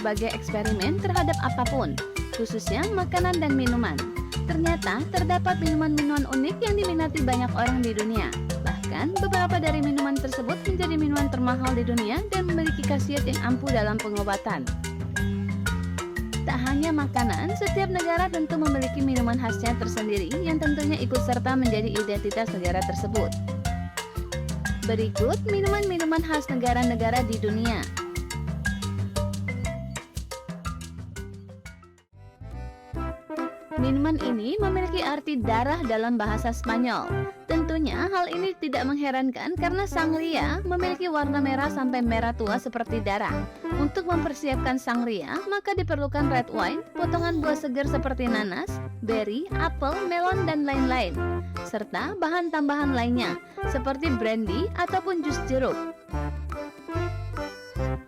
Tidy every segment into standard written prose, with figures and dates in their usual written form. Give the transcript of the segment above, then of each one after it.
berbagai eksperimen terhadap apapun, khususnya makanan dan minuman. Ternyata terdapat minuman-minuman unik yang diminati banyak orang di dunia. Bahkan beberapa dari minuman tersebut menjadi minuman termahal di dunia dan memiliki khasiat yang ampuh dalam pengobatan. Tak hanya makanan, setiap negara tentu memiliki minuman khasnya tersendiri yang tentunya ikut serta menjadi identitas negara tersebut. Berikut minuman-minuman khas negara-negara di dunia. Minuman ini memiliki arti darah dalam bahasa Spanyol. Tentunya hal ini tidak mengherankan karena sangria memiliki warna merah sampai merah tua seperti darah. Untuk mempersiapkan sangria, maka diperlukan red wine, potongan buah segar seperti nanas, beri, apel, melon, dan lain-lain, serta bahan tambahan lainnya, seperti brandy ataupun jus jeruk.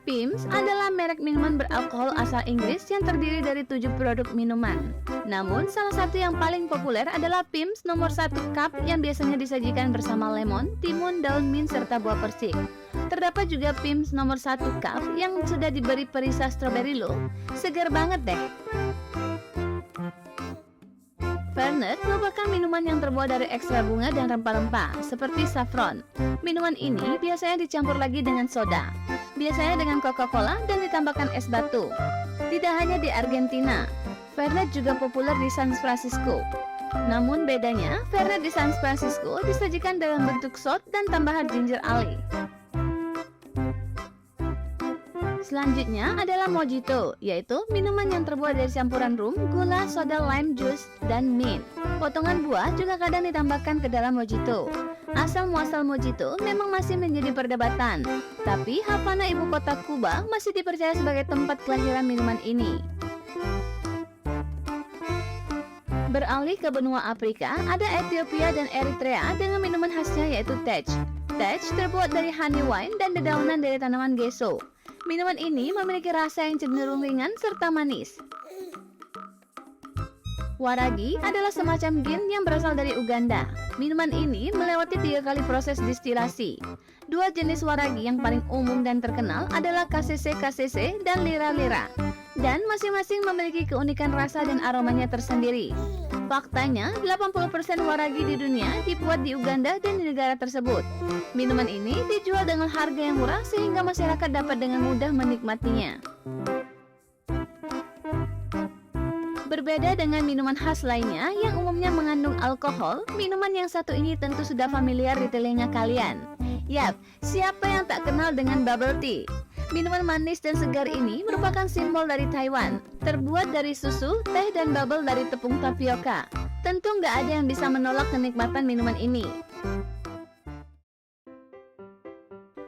Pimm's adalah merek minuman beralkohol asal Inggris yang terdiri dari 7 produk minuman. Namun, salah satu yang paling populer adalah Pimm's nomor 1 cup yang biasanya disajikan bersama lemon, timun, daun mint, serta buah persik. Terdapat juga Pimm's nomor 1 cup yang sudah diberi perisa stroberi loh. Segar banget deh. Fernet merupakan minuman yang terbuat dari ekstrak bunga dan rempah-rempah, seperti saffron. Minuman ini biasanya dicampur lagi dengan soda, biasanya dengan Coca-Cola dan ditambahkan es batu. Tidak hanya di Argentina, Fernet juga populer di San Francisco. Namun bedanya, Fernet di San Francisco disajikan dalam bentuk shot dan tambahan ginger ale. Selanjutnya adalah mojito, yaitu minuman yang terbuat dari campuran rum, gula, soda lime juice, dan mint. Potongan buah juga kadang ditambahkan ke dalam mojito. Asal-muasal mojito memang masih menjadi perdebatan, tapi Havana, ibu kota Kuba, masih dipercaya sebagai tempat kelahiran minuman ini. Beralih ke benua Afrika, ada Ethiopia dan Eritrea dengan minuman khasnya yaitu tej. Tej terbuat dari honey wine dan dedaunan dari tanaman geso. Minuman ini memiliki rasa yang cenderung ringan serta manis. Waragi adalah semacam gin yang berasal dari Uganda. Minuman ini melewati 3 kali proses distilasi. 2 jenis waragi yang paling umum dan terkenal adalah KCC dan Lira-Lira. Dan masing-masing memiliki keunikan rasa dan aromanya tersendiri. Faktanya, 80% waragi di dunia dibuat di Uganda dan di negara tersebut. Minuman ini dijual dengan harga yang murah sehingga masyarakat dapat dengan mudah menikmatinya. Berbeda dengan minuman khas lainnya yang umumnya mengandung alkohol, minuman yang satu ini tentu sudah familiar di telinga kalian. Yap, siapa yang tak kenal dengan bubble tea? Minuman manis dan segar ini merupakan simbol dari Taiwan, terbuat dari susu, teh, dan bubble dari tepung tapioka. Tentu nggak ada yang bisa menolak kenikmatan minuman ini.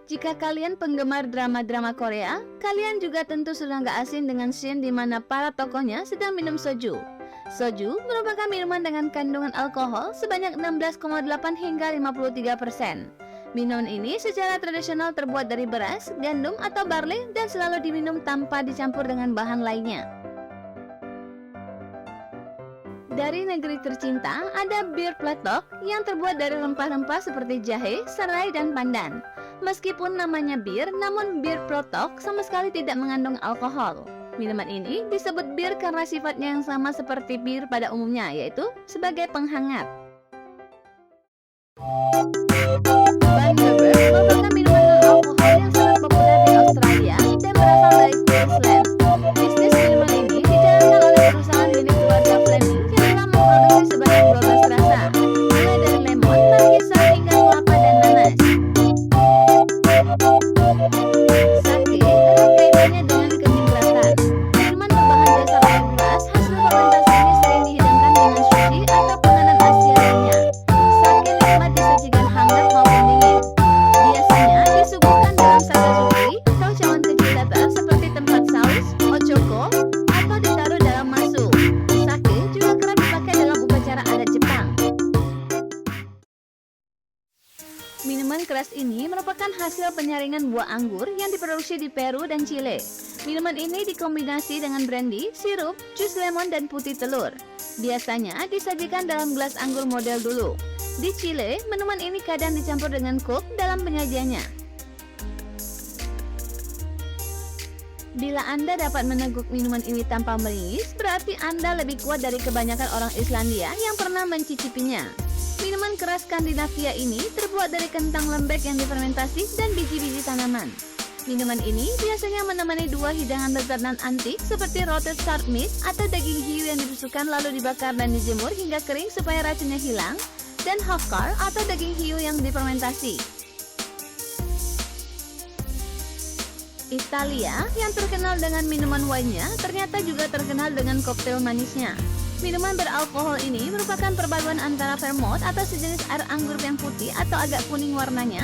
Jika kalian penggemar drama-drama Korea, kalian juga tentu sudah nggak asing dengan scene di mana para tokohnya sedang minum soju. Soju merupakan minuman dengan kandungan alkohol sebanyak 16,8 hingga 53%. Minuman ini secara tradisional terbuat dari beras, gandum, atau barley dan selalu diminum tanpa dicampur dengan bahan lainnya. Dari negeri tercinta, ada bir pletok yang terbuat dari rempah-rempah seperti jahe, serai, dan pandan. Meskipun namanya bir, namun bir pletok sama sekali tidak mengandung alkohol. Minuman ini disebut bir karena sifatnya yang sama seperti bir pada umumnya, yaitu sebagai penghangat. Bundaberg merupakan minuman non-alkohol yang sangat populer di Australia dan berasal dari Queensland. Bisnis minuman ini dijalankan oleh perusahaan milik keluarga Fleming yang telah memproduksi sebanyak 12 rasa, mulai dari lemon, markisa, hingga kelapa dan nanas. Sake erat kaitannya dengan kenyembratan. Minuman berbahan dasar air beras, hasil fermentasi ini sering dihidangkan dengan sushi atau penganan Asia lainnya. Sake nikmat disajikan hangat maupun dingin. Biasanya disuguhkan dalam sakazuki atau cawan kecil datar seperti tempat saus, ochoko, atau ditaruh dalam masu. Sake juga kerap dipakai dalam upacara adat Jepang. Minuman keras ini merupakan hasil penyaringan buah anggur yang diproduksi di Peru dan Chile. Minuman ini dikombinasi dengan brandy, sirup, jus lemon, dan putih telur. Biasanya disajikan dalam gelas anggur model dulu. Di Chile, minuman ini kadang dicampur dengan Coke dalam penyajiannya. Bila Anda dapat meneguk minuman ini tanpa meringis, berarti Anda lebih kuat dari kebanyakan orang Islandia yang pernah mencicipinya. Minuman keras Skandinavia ini terbuat dari kentang lembek yang difermentasi dan biji-biji tanaman. Minuman ini biasanya menemani dua hidangan lezat dan antik seperti roasted shark meat atau daging hiu yang dibusukkan lalu dibakar dan dijemur hingga kering supaya racunnya hilang, dan hofkar atau daging hiu yang difermentasi. Italia yang terkenal dengan minuman wine-nya ternyata juga terkenal dengan koktail manisnya. Minuman beralkohol ini merupakan perpaduan antara vermouth atau sejenis air anggur yang putih atau agak kuning warnanya,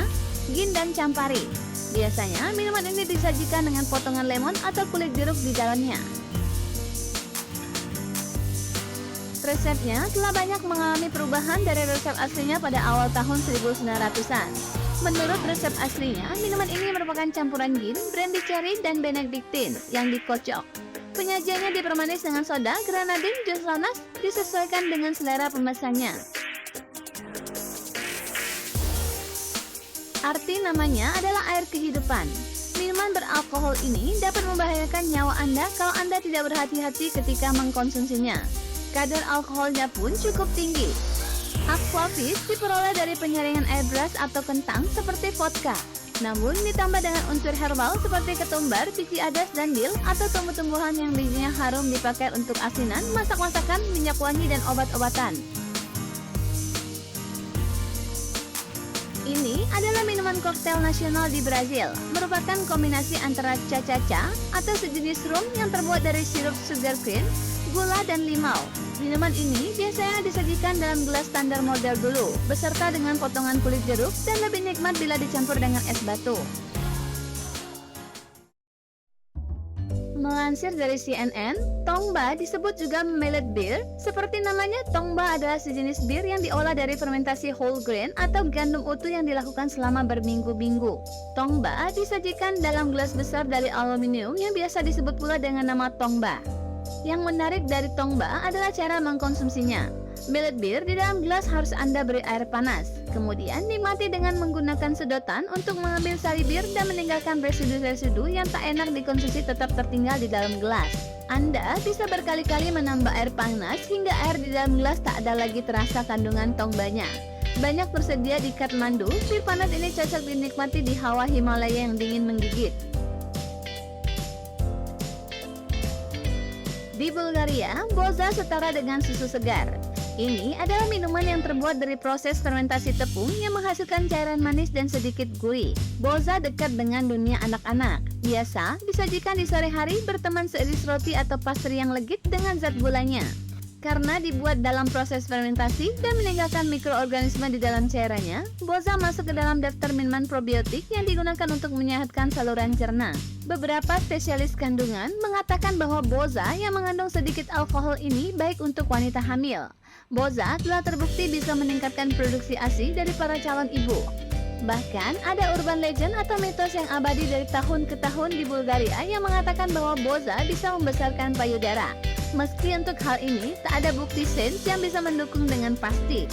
gin dan campari. Biasanya minuman ini disajikan dengan potongan lemon atau kulit jeruk di dalamnya. Resepnya telah banyak mengalami perubahan dari resep aslinya pada awal tahun 1900-an. Menurut resep aslinya, minuman ini merupakan campuran gin, brandy cherry, dan benedictine yang dikocok. Penyajiannya dipermanis dengan soda, granadine, jus nanas, disesuaikan dengan selera pemesannya. Arti namanya adalah air kehidupan. Minuman beralkohol ini dapat membahayakan nyawa Anda kalau Anda tidak berhati-hati ketika mengkonsumsinya. Kadar alkoholnya pun cukup tinggi. Aquavit diperoleh dari penyaringan air beras atau kentang seperti vodka. Namun ditambah dengan unsur herbal seperti ketumbar, biji adas, dan dill atau tumbuh-tumbuhan yang bijinya harum dipakai untuk asinan, masak-masakan, minyak wangi, dan obat-obatan. Ini adalah minuman koktail nasional di Brazil, merupakan kombinasi antara cha-cha-cha atau sejenis rum yang terbuat dari sirup sugar cane, gula, dan limau. Minuman ini biasanya disajikan dalam gelas standar model dulu, beserta dengan potongan kulit jeruk dan lebih nikmat bila dicampur dengan es batu. Melansir dari CNN, Tongba disebut juga millet beer. Seperti namanya, Tongba adalah sejenis bir yang diolah dari fermentasi whole grain atau gandum utuh yang dilakukan selama berminggu-minggu. Tongba disajikan dalam gelas besar dari aluminium yang biasa disebut pula dengan nama Tongba. Yang menarik dari Tongba adalah cara mengkonsumsinya. Millet beer di dalam gelas harus Anda beri air panas. Kemudian nikmati dengan menggunakan sedotan untuk mengambil sari bir dan meninggalkan residu-residu yang tak enak dikonsumsi tetap tertinggal di dalam gelas. Anda bisa berkali-kali menambah air panas hingga air di dalam gelas tak ada lagi terasa kandungan Tongbanya. Banyak tersedia di Kathmandu, bir panas ini cocok dinikmati di hawa Himalaya yang dingin menggigit. Di Bulgaria, boza setara dengan susu segar. Ini adalah minuman yang terbuat dari proses fermentasi tepung yang menghasilkan cairan manis dan sedikit gurih. Boza dekat dengan dunia anak-anak. Biasa disajikan di sore hari berteman seiris roti atau pastry yang legit dengan zat gulanya. Karena dibuat dalam proses fermentasi dan meninggalkan mikroorganisme di dalam cairannya, boza masuk ke dalam daftar minuman probiotik yang digunakan untuk menyehatkan saluran cerna. Beberapa spesialis kandungan mengatakan bahwa boza yang mengandung sedikit alkohol ini baik untuk wanita hamil. Boza telah terbukti bisa meningkatkan produksi ASI dari para calon ibu. Bahkan ada urban legend atau mitos yang abadi dari tahun ke tahun di Bulgaria yang mengatakan bahwa boza bisa membesarkan payudara. Meski untuk hal ini tak ada bukti sains yang bisa mendukung dengan pasti.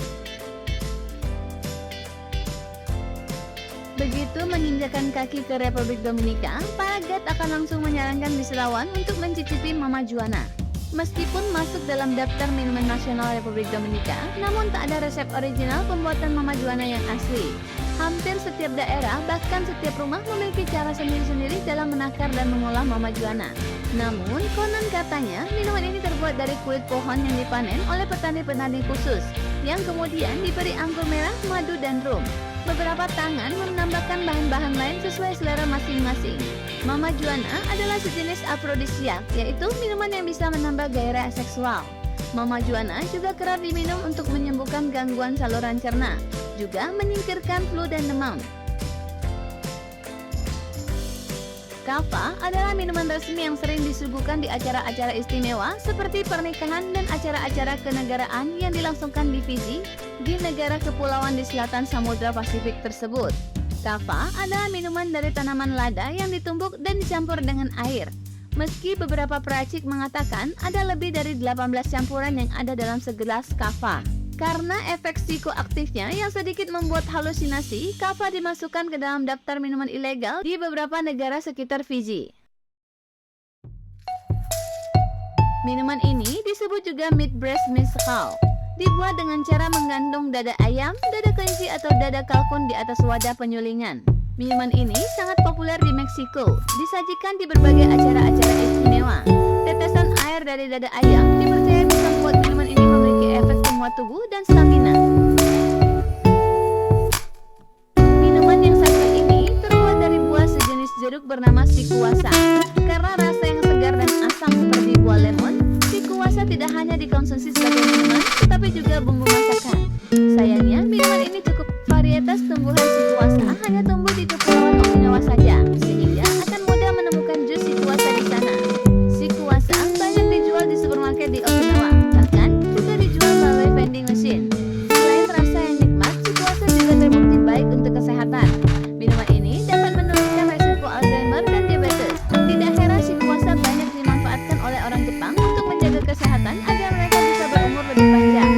Begitu menginjakan kaki ke Republik Dominika, para guide akan langsung menyarankan wisatawan untuk mencicipi Mama Juana. Meskipun masuk dalam daftar minuman nasional Republik Dominika, namun tak ada resep original pembuatan Mama Juana yang asli. Hampir setiap daerah, bahkan setiap rumah memiliki cara sendiri-sendiri dalam menakar dan mengolah Mama Juana. Namun, konon katanya, minuman ini terbuat dari kulit pohon yang dipanen oleh petani-petani khusus, yang kemudian diberi anggur merah, madu, dan rum. Beberapa tangan menambahkan bahan-bahan lain sesuai selera masing-masing. Mama Juana adalah sejenis afrodisiak, yaitu minuman yang bisa menambah gairah seksual. Mama Juana juga kerap diminum untuk menyembuhkan gangguan saluran cerna, juga menyingkirkan flu dan demam. Kava adalah minuman resmi yang sering disuguhkan di acara-acara istimewa seperti pernikahan dan acara-acara kenegaraan yang dilangsungkan di Fiji, di negara kepulauan di selatan Samudra Pasifik tersebut. Kava adalah minuman dari tanaman lada yang ditumbuk dan dicampur dengan air. Meski beberapa peracik mengatakan ada lebih dari 18 campuran yang ada dalam segelas kava. Karena efek psikoaktifnya yang sedikit membuat halusinasi, kava dimasukkan ke dalam daftar minuman ilegal di beberapa negara sekitar Fiji. Minuman ini disebut juga meat breast mezcal. Dibuat dengan cara menggantung dada ayam, dada kelinci atau dada kalkun di atas wadah penyulingan. Minuman ini sangat populer di Meksiko, disajikan di berbagai acara-acara istimewa. Tetesan air dari dada ayam dipercaya bisa membuat minuman ini memiliki efek penguat tubuh dan stamina. Minuman yang satu ini terbuat dari buah sejenis jeruk bernama sikuasa. Karena rasa yang segar dan asam seperti buah lemon, sikuasa tidak hanya dikonsumsi sebagai minuman, tetapi juga bumbu masakan. Sayangnya, minuman ini cukup varietas tumbuhan sikuasa hanya tumbuh di Kepulauan Okinawa saja, sehingga akan mudah menemukan jus sikuasa di sana. Sikuasa banyak dijual di supermarket di Okinawa, bahkan juga dijual melalui vending machine. Selain rasa yang nikmat, sikuasa juga terbukti baik untuk kesehatan. Minuman ini dapat menurunkan resiko Alzheimer dan diabetes. Tidak heran sikuasa banyak dimanfaatkan oleh orang Jepang untuk menjaga kesehatan agar mereka bisa berumur lebih panjang.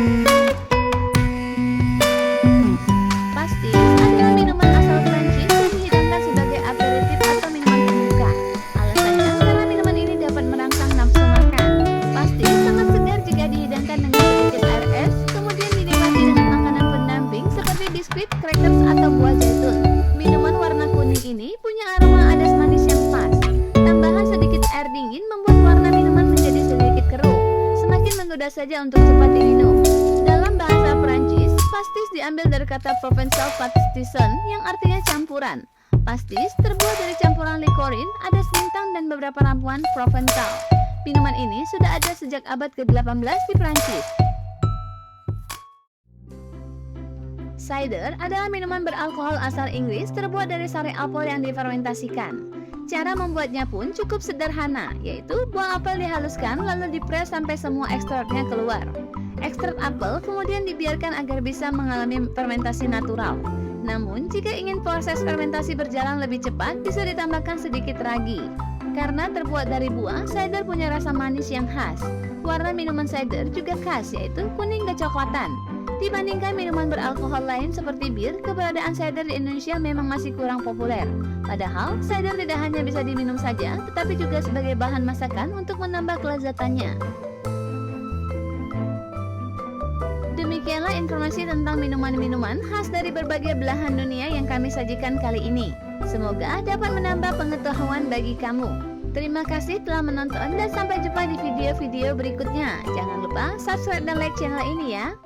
Pastis adalah minuman asal Prancis yang dihidangkan sebagai aperitif atau minuman pembuka. Alasannya karena minuman ini dapat merangsang nafsu makan. Pastis sangat segar jika dihidangkan dengan sedikit air es, kemudian dinikmati dengan makanan pendamping seperti biskuit, crackers, atau buah zaitun. Minuman warna kuning ini punya aroma adas manis yang pas. Tambahan sedikit air dingin membuat warna minuman menjadi sedikit keruh. Semakin menggoda saja untuk cepat diminum. Dalam bahasa Prancis, pastis diambil dari kata Provençal pastison yang artinya campuran. Pastis terbuat dari campuran likorin, adas bintang, dan beberapa rambuan Provençal. Minuman ini sudah ada sejak abad ke-18 di Prancis. Cider adalah minuman beralkohol asal Inggris terbuat dari sari apel yang difermentasikan. Cara membuatnya pun cukup sederhana, yaitu buah apel dihaluskan lalu dipres sampai semua ekstraknya keluar. Ekstrak apel kemudian dibiarkan agar bisa mengalami fermentasi natural. Namun, jika ingin proses fermentasi berjalan lebih cepat, bisa ditambahkan sedikit ragi. Karena terbuat dari buah, cider punya rasa manis yang khas. Warna minuman cider juga khas, yaitu kuning kecoklatan. Dibandingkan minuman beralkohol lain seperti bir, keberadaan cider di Indonesia memang masih kurang populer. Padahal, cider tidak hanya bisa diminum saja, tetapi juga sebagai bahan masakan untuk menambah kelezatannya. Demikianlah informasi tentang minuman-minuman khas dari berbagai belahan dunia yang kami sajikan kali ini. Semoga dapat menambah pengetahuan bagi kamu. Terima kasih telah menonton dan sampai jumpa di video-video berikutnya. Jangan lupa subscribe dan like channel ini ya.